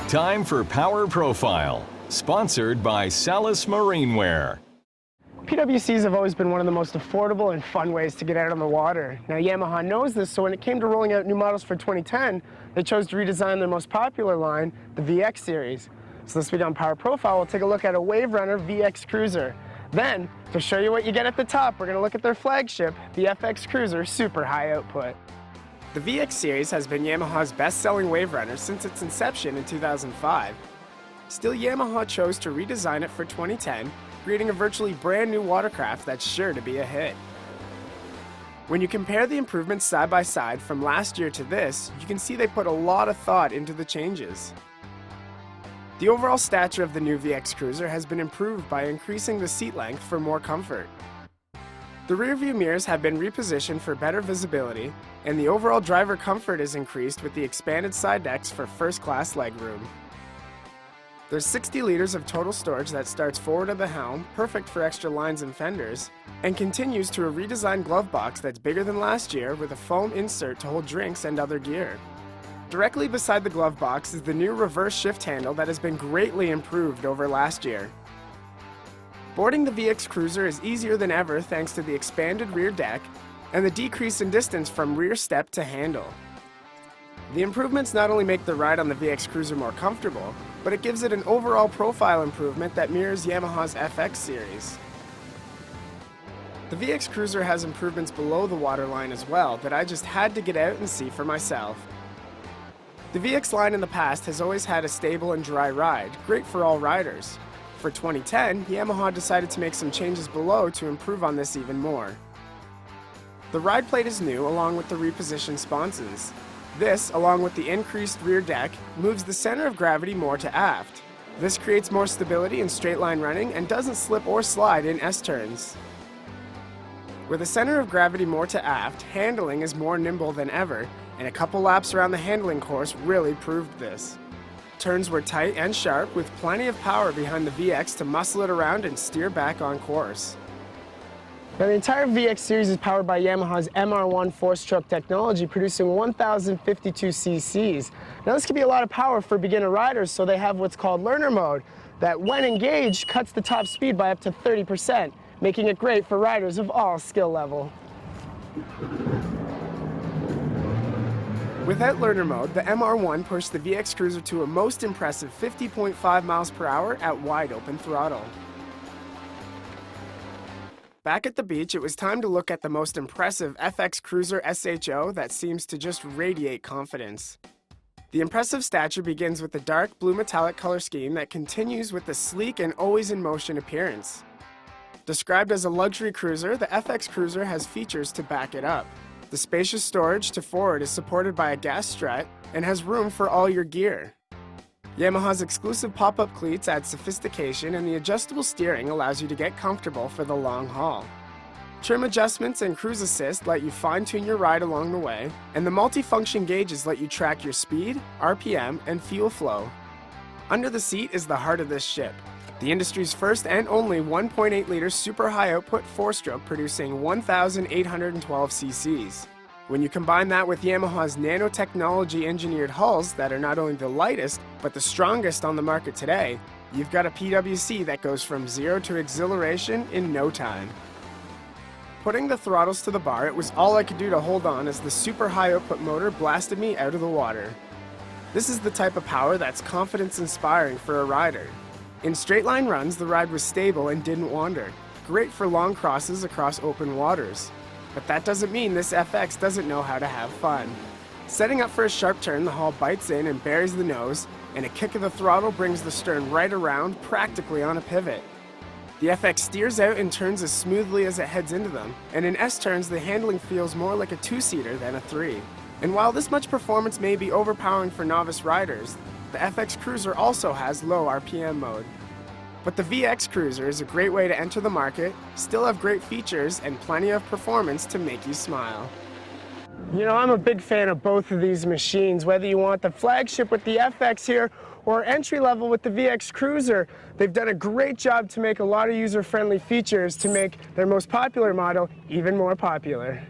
Time for Power Profile, sponsored by Salis Marineware. PWCs have always been one of the most affordable and fun ways to get out on the water. Now Yamaha knows this, so when it came to rolling out new models for 2010, they chose to redesign their most popular line, the VX series. So this week on Power Profile, we'll take a look at a Waverunner VX Cruiser. Then, to show you what you get at the top, we're going to look at their flagship, the FX Cruiser Super High Output. The VX series has been Yamaha's best-selling Waverunner since its inception in 2005. Still, Yamaha chose to redesign it for 2010, creating a virtually brand new watercraft that's sure to be a hit. When you compare the improvements side by side from last year to this, you can see they put a lot of thought into the changes. The overall stature of the new VX Cruiser has been improved by increasing the seat length for more comfort. The rear-view mirrors have been repositioned for better visibility, and the overall driver comfort is increased with the expanded side decks for first-class legroom. There's 60 liters of total storage that starts forward of the helm, perfect for extra lines and fenders, and continues to a redesigned glove box that's bigger than last year with a foam insert to hold drinks and other gear. Directly beside the glove box is the new reverse shift handle that has been greatly improved over last year. Boarding the VX Cruiser is easier than ever thanks to the expanded rear deck and the decrease in distance from rear step to handle. The improvements not only make the ride on the VX Cruiser more comfortable, but it gives it an overall profile improvement that mirrors Yamaha's FX series. The VX Cruiser has improvements below the waterline as well that I just had to get out and see for myself. The VX line in the past has always had a stable and dry ride, great for all riders. For 2010, Yamaha decided to make some changes below to improve on this even more. The ride plate is new along with the repositioned sponsons. This, along with the increased rear deck, moves the center of gravity more to aft. This creates more stability in straight line running and doesn't slip or slide in S-turns. With the center of gravity more to aft, handling is more nimble than ever, and a couple laps around the handling course really proved this. Turns were tight and sharp with plenty of power behind the VX to muscle it around and steer back on course. Now the entire VX series is powered by Yamaha's MR1 four-stroke technology, producing 1,052 cc's. Now this can be a lot of power for beginner riders, so they have what's called learner mode, that when engaged cuts the top speed by up to 30%, making it great for riders of all skill level. Without learner mode, the MR1 pushed the VX Cruiser to a most impressive 50.5 miles per hour at wide open throttle. Back at the beach, it was time to look at the most impressive FX Cruiser SHO that seems to just radiate confidence. The impressive stature begins with the dark blue metallic color scheme that continues with the sleek and always in motion appearance. Described as a luxury cruiser, the FX Cruiser has features to back it up. The spacious storage to forward is supported by a gas strut and has room for all your gear. Yamaha's exclusive pop-up cleats add sophistication, and the adjustable steering allows you to get comfortable for the long haul. Trim adjustments and cruise assist let you fine-tune your ride along the way, and the multi-function gauges let you track your speed, RPM, and fuel flow. Under the seat is the heart of this ship, the industry's first and only 1.8-liter super high output four-stroke producing 1,812 cc's. When you combine that with Yamaha's nanotechnology engineered hulls that are not only the lightest, but the strongest on the market today, you've got a PWC that goes from zero to exhilaration in no time. Putting the throttles to the bar, it was all I could do to hold on as the super high output motor blasted me out of the water. This is the type of power that's confidence inspiring for a rider. In straight line runs, the ride was stable and didn't wander. Great for long crosses across open waters. But that doesn't mean this FX doesn't know how to have fun. Setting up for a sharp turn, the hull bites in and buries the nose, and a kick of the throttle brings the stern right around, practically on a pivot. The FX steers out and turns as smoothly as it heads into them, and in S-turns the handling feels more like a two-seater than a three. And while this much performance may be overpowering for novice riders, the FX Cruiser also has low RPM mode. But the VX Cruiser is a great way to enter the market, still have great features, and plenty of performance to make you smile. You know, I'm a big fan of both of these machines, whether you want the flagship with the FX here or entry level with the VX Cruiser. They've done a great job to make a lot of user-friendly features to make their most popular model even more popular.